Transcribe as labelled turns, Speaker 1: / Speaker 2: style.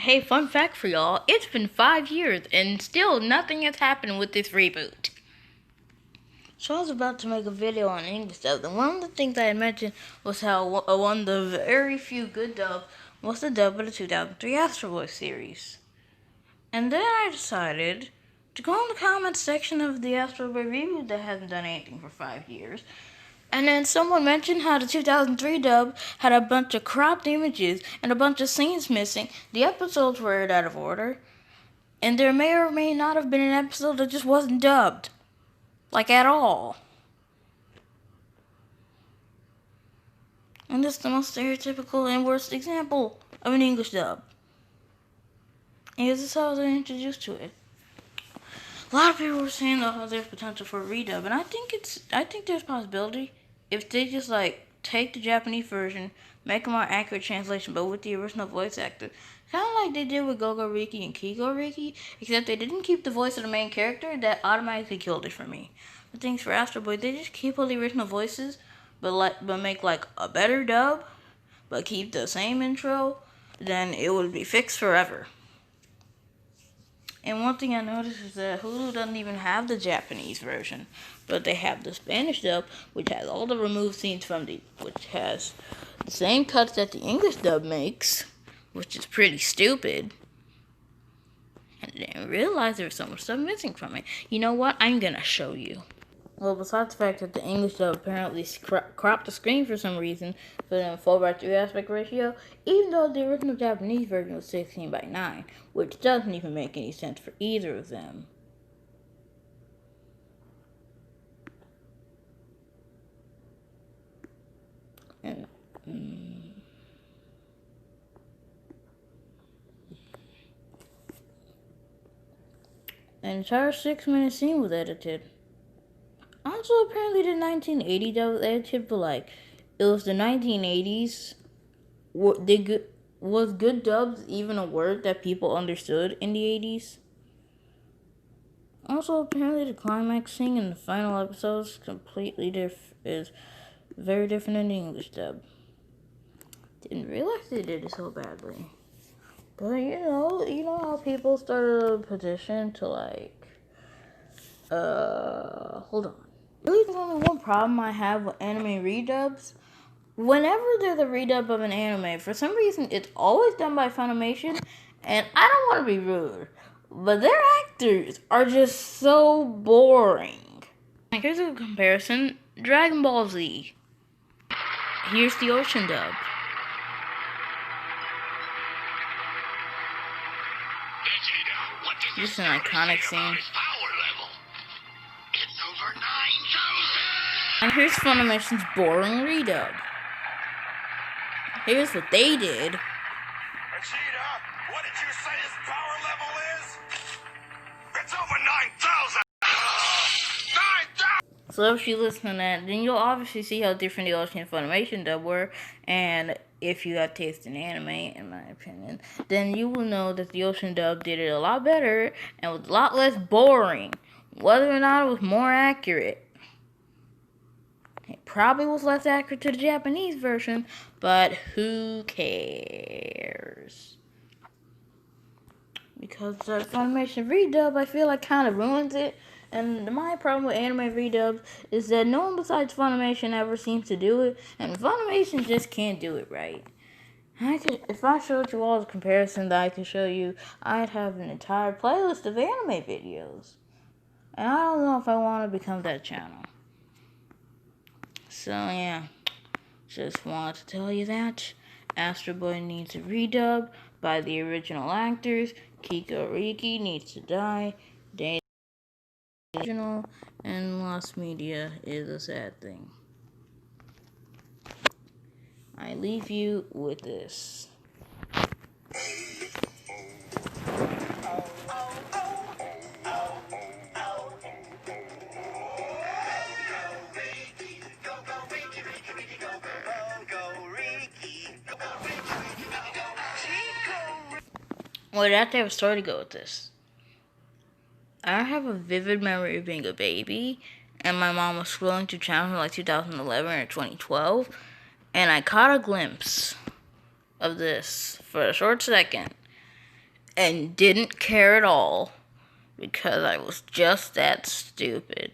Speaker 1: Hey, fun fact for y'all, it's been 5 years and still nothing has happened with this reboot. So I was about to make a video on English dub, and one of the things I had mentioned was how one of the very few good dubs was the dub of the 2003 Astro Boy series. And then I decided to go in the comments section of the Astro Boy reboot that hasn't done anything for 5 years. And then someone mentioned how the 2003 dub had a bunch of cropped images and a bunch of scenes missing. The episodes were out of order. And there may or may not have been an episode that just wasn't dubbed. Like, at all. And this is the most stereotypical and worst example of an English dub. And this is how I was introduced to it. A lot of people were saying that there's potential for a redub, and I think there's possibility if they just take the Japanese version, make a more accurate translation, but with the original voice actor, kind of like they did with GoGoRiki and GoGoRiki, except they didn't keep the voice of the main character. That automatically killed it for me. But things for Astro Boy, they just keep all the original voices, but make a better dub, but keep the same intro. Then it would be fixed forever. And one thing I noticed is that Hulu doesn't even have the Japanese version, but they have the Spanish dub, which has all the removed scenes which has the same cuts that the English dub makes, which is pretty stupid. And I didn't realize there was so much stuff missing from it. You know what? I'm gonna show you. Well, besides the fact that the English dub apparently cropped the screen for some reason, but in 4:3 aspect ratio, even though the original Japanese version was 16:9, which doesn't even make any sense for either of them. And, an entire 6-minute scene was edited. Also, apparently the 1980 dub was edited, but it was the 1980s. Was good dubs even a word that people understood in the 80s? Also, apparently the climax scene in the final episodes is very different in the English dub. Didn't realize they did it so badly. But you know how people started a petition to hold on. Really, there's only one problem I have with anime redubs. Whenever there's a redub of an anime, for some reason it's always done by Funimation, and I don't want to be rude, but their actors are just so boring. Here's a comparison: Dragon Ball Z. Here's the Ocean dub. This is an iconic scene. And here's Funimation's boring redub. Here's what they did.
Speaker 2: Vegeta, what did you say his power level is? It's over 9,000! 9,000!
Speaker 1: So if you listen to that, then you'll obviously see how different the Ocean and Funimation dub were. And if you got taste in anime, in my opinion, then you will know that the Ocean dub did it a lot better and was a lot less boring. Whether or not it was more accurate. It probably was less accurate to the Japanese version, but who cares? Because the Funimation redub, I feel kind of ruins it. And my problem with anime redubs is that no one besides Funimation ever seems to do it, and Funimation just can't do it right. If I showed you all the comparison that I could show you, I'd have an entire playlist of anime videos. And I don't know if I want to become that channel. So yeah, just wanted to tell you that Astro Boy needs a redub by the original actors. GoGoRiki needs to die. Day original, and lost media is a sad thing. I leave you with this. Well, I have to have a story to go with this. I have a vivid memory of being a baby, and my mom was scrolling through channels in 2011 or 2012, and I caught a glimpse of this for a short second. and didn't care at all because I was just that stupid.